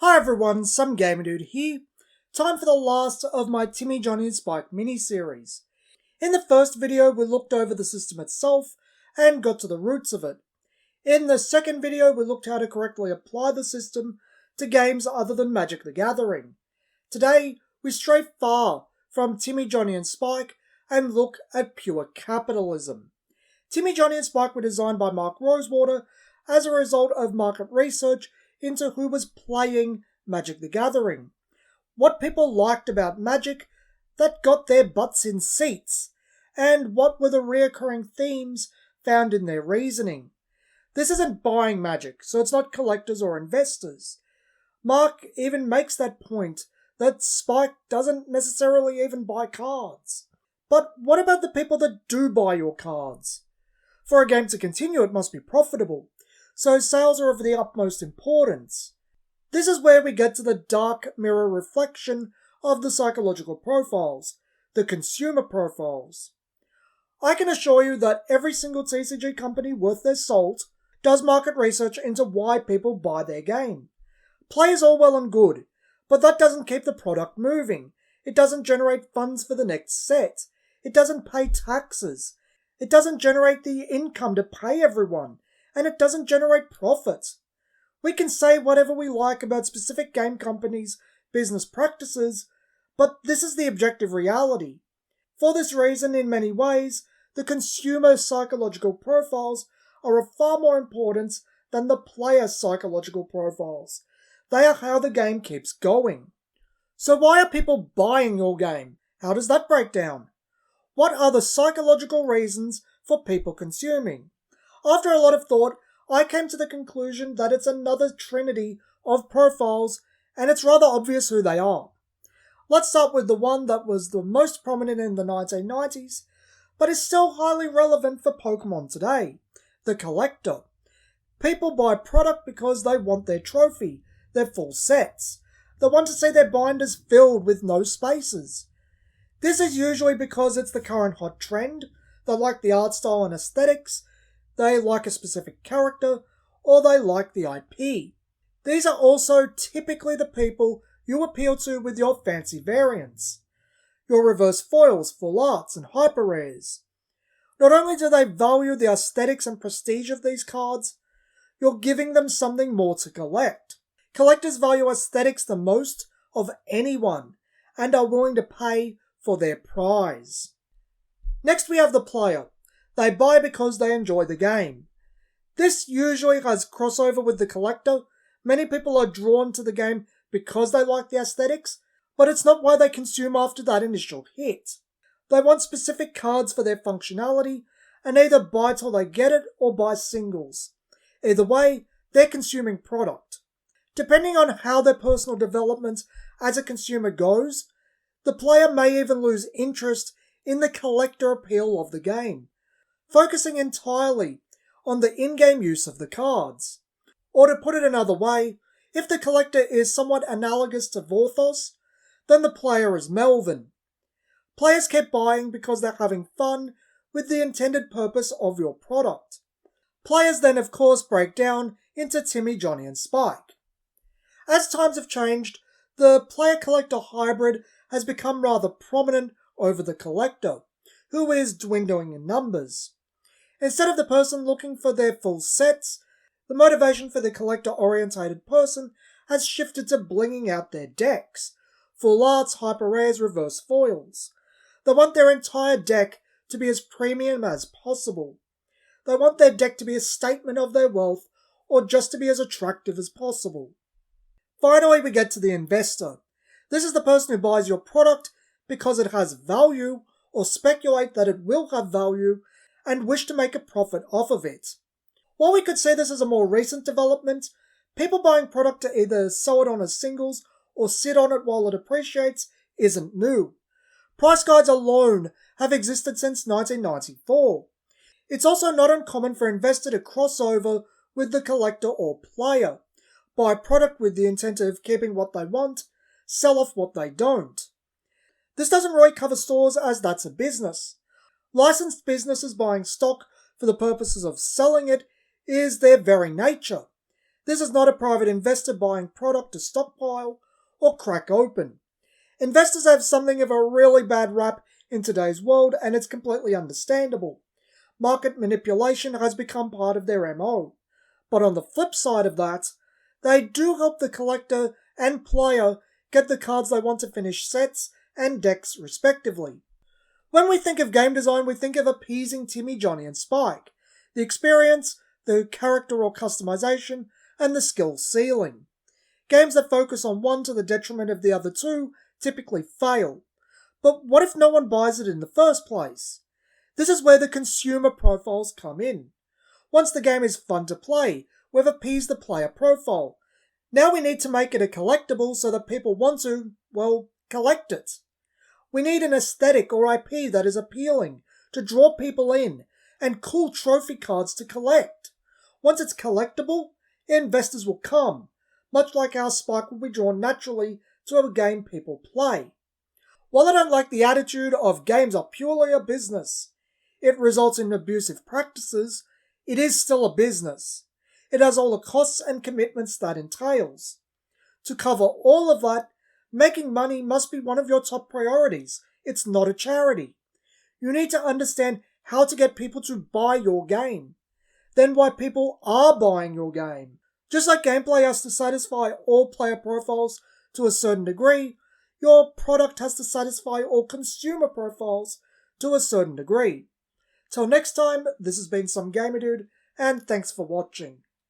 Hi everyone, some gamer dude here. Time for the last of my Timmy Johnny and Spike mini-series. In the first video we looked over the system itself and got to the roots of it. In the second video we looked how to correctly apply the system to games other than Magic the Gathering. Today we stray far from Timmy Johnny and Spike and look at pure capitalism. Timmy Johnny and Spike were designed by Mark Rosewater as a result of market research into who was playing Magic the Gathering, what people liked about Magic that got their butts in seats, and what were the reoccurring themes found in their reasoning. This isn't buying Magic, so it's not collectors or investors. Mark even makes that point that Spike doesn't necessarily even buy cards. But what about the people that do buy your cards? For a game to continue, it must be profitable, so sales are of the utmost importance. This is where we get to the dark mirror reflection of the psychological profiles, the consumer profiles. I can assure you that every single TCG company worth their salt does market research into why people buy their game. Play is all well and good, but that doesn't keep the product moving. It doesn't generate funds for the next set. It doesn't pay taxes. It doesn't generate the income to pay everyone. And it doesn't generate profit. We can say whatever we like about specific game companies' business practices, but this is the objective reality. For this reason, in many ways, the consumer psychological profiles are of far more importance than the player psychological profiles. They are how the game keeps going. So why are people buying your game? How does that break down? What are the psychological reasons for people consuming? After a lot of thought, I came to the conclusion that it's another trinity of profiles, and it's rather obvious who they are. Let's start with the one that was the most prominent in the 1990s, but is still highly relevant for Pokemon today: the collector. People buy product because they want their trophy, their full sets. They want to see their binders filled with no spaces. This is usually because it's the current hot trend, they like the art style and aesthetics, they like a specific character, or they like the IP. These are also typically the people you appeal to with your fancy variants, your reverse foils, full arts, and hyper rares. Not only do they value the aesthetics and prestige of these cards, you're giving them something more to collect. Collectors value aesthetics the most of anyone, and are willing to pay for their prize. Next we have the player. They buy because they enjoy the game. This usually has crossover with the collector. Many people are drawn to the game because they like the aesthetics, but it's not why they consume after that initial hit. They want specific cards for their functionality, and either buy till they get it or buy singles. Either way, they're consuming product. Depending on how their personal development as a consumer goes, the player may even lose interest in the collector appeal of the game, focusing entirely on the in-game use of the cards. Or to put it another way, if the collector is somewhat analogous to Vorthos, then the player is Melvin. Players keep buying because they're having fun with the intended purpose of your product. Players then of course break down into Timmy, Johnny and Spike. As times have changed, the player-collector hybrid has become rather prominent over the collector, who is dwindling in numbers. Instead of the person looking for their full sets, the motivation for the collector-orientated person has shifted to blinging out their decks, full arts, hyper rares, reverse foils. They want their entire deck to be as premium as possible. They want their deck to be a statement of their wealth, or just to be as attractive as possible. Finally, we get to the investor. This is the person who buys your product because it has value, or speculate that it will have value, and wish to make a profit off of it. While we could say this as a more recent development, people buying product to either sell it on as singles or sit on it while it appreciates isn't new. Price guides alone have existed since 1994. It's also not uncommon for an investor to cross over with the collector or player, buy product with the intent of keeping what they want, sell off what they don't. This doesn't really cover stores, as that's a business. Licensed businesses buying stock for the purposes of selling it is their very nature. This is not a private investor buying product to stockpile or crack open. Investors have something of a really bad rap in today's world, and it's completely understandable. Market manipulation has become part of their MO. But on the flip side of that, they do help the collector and player get the cards they want to finish sets and decks respectively. When we think of game design, we think of appeasing Timmy, Johnny and Spike, the experience, the character or customization, and the skill ceiling. Games that focus on one to the detriment of the other two typically fail. But what if no one buys it in the first place? This is where the consumer profiles come in. Once the game is fun to play, we've appeased the player profile. Now we need to make it a collectible so that people want to, well, collect it. We need an aesthetic or IP that is appealing to draw people in and cool trophy cards to collect. Once it's collectible, investors will come, much like our Spike will be drawn naturally to a game people play. While I don't like the attitude of games are purely a business, it results in abusive practices, it is still a business. It has all the costs and commitments that entails. To cover all of that, making money must be one of your top priorities. It's not a charity. You need to understand how to get people to buy your game. Then why people are buying your game. Just like gameplay has to satisfy all player profiles to a certain degree, your product has to satisfy all consumer profiles to a certain degree. Till next time, this has been Some Gamer Dude, and thanks for watching.